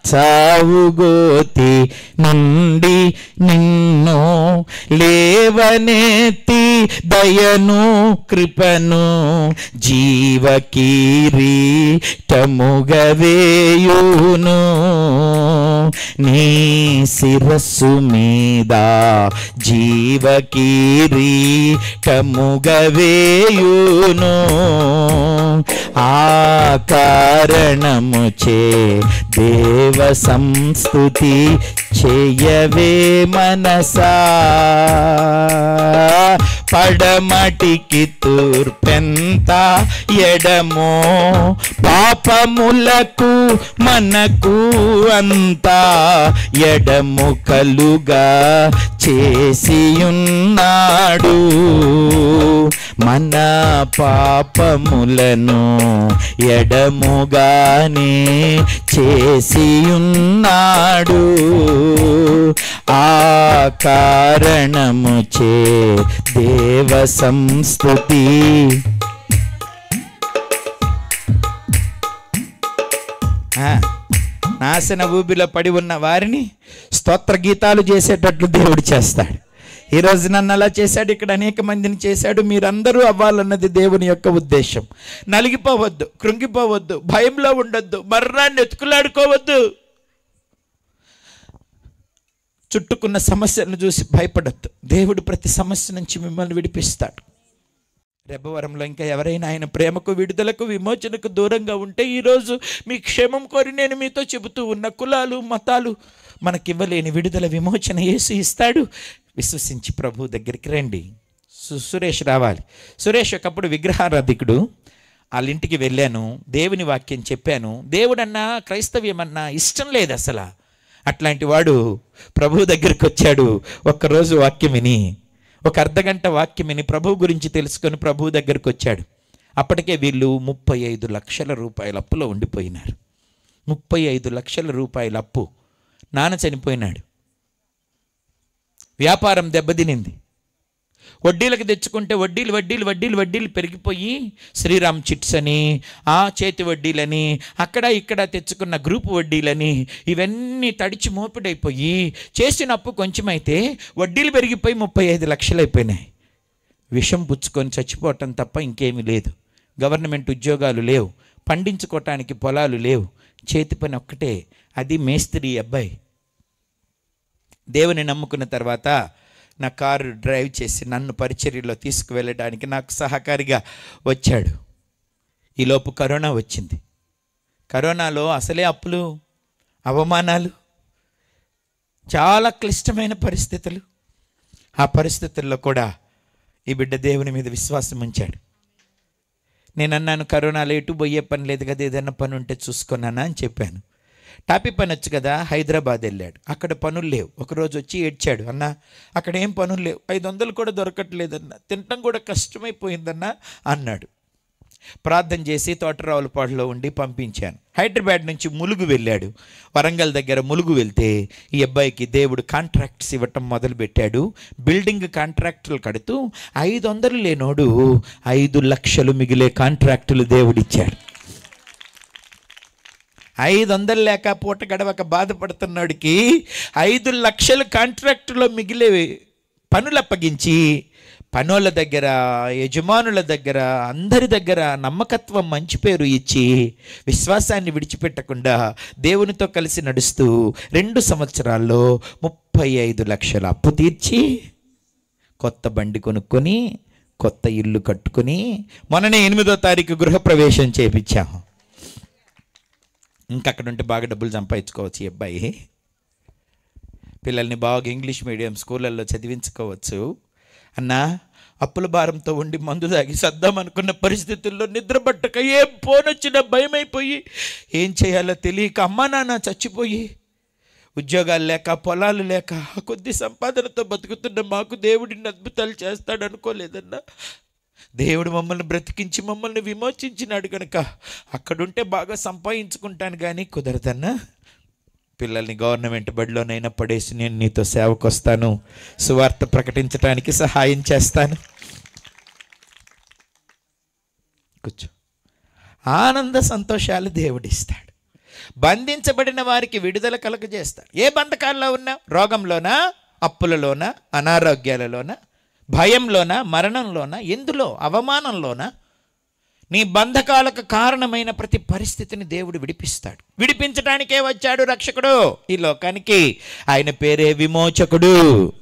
చావుగోతి నుండి నిన్ను లేవనెత్తి దయను కృపను జీవకిరీటముగా వేయును. నీ శిరస్సు మీద జీవకిరీటముగా వేయును. ఆ కారణముచే దేవ సంస్తుతి చేయవే మనసా. పడమటికి తూర్పెంత ఎడమో పాపములకు మనకు అంతా ఎడముకలుగా చేసియున్నాడు. మన పాపములను ఎడముగానే చేసియున్నాడు. ఆ కారణముచే దేవ సంస్తుతి. నాశన ఊబిలో పడి ఉన్న వారిని స్తోత్ర గీతాలు చేసేటట్లు దేవుడు చేస్తాడు. ఈరోజు నన్ను అలా చేశాడు, ఇక్కడ అనేక మందిని చేశాడు. మీరందరూ అవ్వాలన్నది దేవుని యొక్క ఉద్దేశం. నలిగిపోవద్దు, కృంగిపోవద్దు, భయంలో ఉండొద్దు, మరణాన్ని ఎత్తుకులాడుకోవద్దు, చుట్టుకున్న సమస్యలను చూసి భయపడద్దు. దేవుడు ప్రతి సమస్య నుంచి మిమ్మల్ని విడిపిస్తాడు. రెబ్బవరంలో ఇంకా ఎవరైనా ఆయన ప్రేమకు, విడుదలకు, విమోచనకు దూరంగా ఉంటే ఈరోజు మీ క్షేమం కోరి నేను మీతో చెబుతూ ఉన్న కులాలు, మతాలు మనకివ్వలేని విడుదల, విమోచన యేసు ఇస్తాడు. విశ్వసించి ప్రభు దగ్గరికి రండి. సురేష్ రావాలి. సురేష్ ఒకప్పుడు విగ్రహారాధికుడు. వాళ్ళ ఇంటికి వెళ్ళాను, దేవుని వాక్యం చెప్పాను. దేవుడన్నా క్రైస్తవ్యమన్నా ఇష్టం లేదు అసలు. అట్లాంటి వాడు ప్రభు దగ్గరికి వచ్చాడు. ఒక్కరోజు వాక్యం విని, ఒక అర్ధగంట వాక్యం విని ప్రభు గురించి తెలుసుకొని ప్రభు దగ్గరికి వచ్చాడు. అప్పటికే వీళ్ళు 35 లక్షల రూపాయల అప్పులో ఉండిపోయినారు. 35 లక్షల రూపాయల అప్పు. నాన్న చనిపోయినాడు, వ్యాపారం దెబ్బతినింది. వడ్డీలకు తెచ్చుకుంటే వడ్డీలు పెరిగిపోయి శ్రీరామ్ చిట్స్ అని, ఆ చేతి వడ్డీలని, అక్కడ ఇక్కడ తెచ్చుకున్న గ్రూప్ వడ్డీలని, ఇవన్నీ తడిచి మోపిడైపోయి చేసిన అప్పు కొంచెమైతే వడ్డీలు పెరిగిపోయి 35 లక్షలు అయిపోయినాయి. విషం పుచ్చుకొని చచ్చిపోవటం తప్ప ఇంకేమీ లేదు. గవర్నమెంట్ ఉద్యోగాలు లేవు, పండించుకోవటానికి పొలాలు లేవు, చేతి పని ఒక్కటే, అది మేస్త్రి అబ్బాయి. దేవుని నమ్ముకున్న తర్వాత నా కారు డ్రైవ్ చేసి నన్ను పరిచర్యలో తీసుకువెళ్ళడానికి నాకు సహకారిగా వచ్చాడు. ఈలోపు కరోనా వచ్చింది. కరోనాలో అసలే అప్పులు, అవమానాలు, చాలా క్లిష్టమైన పరిస్థితులు. ఆ పరిస్థితుల్లో కూడా ఈ బిడ్డ దేవుని మీద విశ్వాసం ఉంచాడు. నేను అన్నాను, కరోనాలో ఎటు పోయే పని లేదు కదా, ఏదైనా పని ఉంటే చూసుకున్నానా అని చెప్పాను. టాపీ పని వచ్చు కదా, హైదరాబాద్ వెళ్ళాడు. అక్కడ పనులు లేవు. ఒకరోజు వచ్చి ఏడ్చాడు, అన్న అక్కడ ఏం పనులు లేవు, 500 కూడా దొరకట్లేదన్న, తినటం కూడా కష్టమైపోయిందన్న అన్నాడు. ప్రార్థన చేసి తోటరావులపాడులో ఉండి పంపించాను. హైదరాబాద్ నుంచి ములుగు వెళ్ళాడు. వరంగల్ దగ్గర ములుగు వెళ్తే ఈ అబ్బాయికి దేవుడు కాంట్రాక్ట్స్ ఇవ్వటం మొదలుపెట్టాడు. బిల్డింగ్ కాంట్రాక్టులు కడుతూ 500 లేనోడు 5 లక్షలు మిగిలే కాంట్రాక్టులు దేవుడిచ్చాడు. 500 లేక పూట గడవక బాధపడుతున్నాడికి 5 లక్షల కాంట్రాక్టులో మిగిలే పనులు అప్పగించి పనుల దగ్గర, యజమానుల దగ్గర, అందరి దగ్గర నమ్మకత్వం, మంచి పేరు ఇచ్చి విశ్వాసాన్ని విడిచిపెట్టకుండా దేవునితో కలిసి నడుస్తూ 2 సంవత్సరాల్లో 35 లక్షల అప్పు తీర్చి కొత్త బండి కొనుక్కొని కొత్త ఇల్లు కట్టుకొని మొన్ననే 8వ తారీఖు గృహప్రవేశం చేయించాము. ఇంకక్కడ ఉంటే బాగా డబ్బులు సంపాదించుకోవచ్చు. ఈ అబ్బాయి పిల్లల్ని బాగా ఇంగ్లీష్ మీడియం స్కూళ్ళల్లో చదివించుకోవచ్చు. అన్నా, అప్పుల భారంతో ఉండి మందు తాగి సద్దాం అనుకున్న పరిస్థితుల్లో నిద్రపట్టక ఏం ఫోన్ వచ్చినా భయమైపోయి ఏం చేయాలో తెలియక అమ్మా నాన్న చచ్చిపోయి ఉద్యోగాలు లేక పొలాలు లేక కొద్ది సంపాదనతో బతుకుతున్న మాకు దేవుడిని అద్భుతాలు చేస్తాడు అనుకోలేదన్నా. దేవుడు మమ్మల్ని బ్రతికించి మమ్మల్ని విమోచించినాడు కనుక అక్కడుంటే బాగా సంపాదించుకుంటాను కానీ కుదరదన్నా. పిల్లల్ని గవర్నమెంట్ బడిలోనైనా పడేసి నేను నీతో సేవకు వస్తాను, సువార్త ప్రకటించడానికి సహాయం చేస్తాను. కూర్చో. ఆనంద సంతోషాలు దేవుడిస్తాడు. బంధించబడిన వారికి విడుదల కలుగజేస్తాడు. ఏ బంధకాల్లో ఉన్నా, రోగంలోనా, అప్పులలోనా, అనారోగ్యాలలోనా, భయంలోనా, మరణంలోనా, ఎందులో, అవమానంలోనా, నీ బంధకాలకు కారణమైన ప్రతి పరిస్థితిని దేవుడు విడిపిస్తాడు. విడిపించడానికే వచ్చాడు రక్షకుడు ఈ లోకానికి. ఆయన పేరే విమోచకుడు.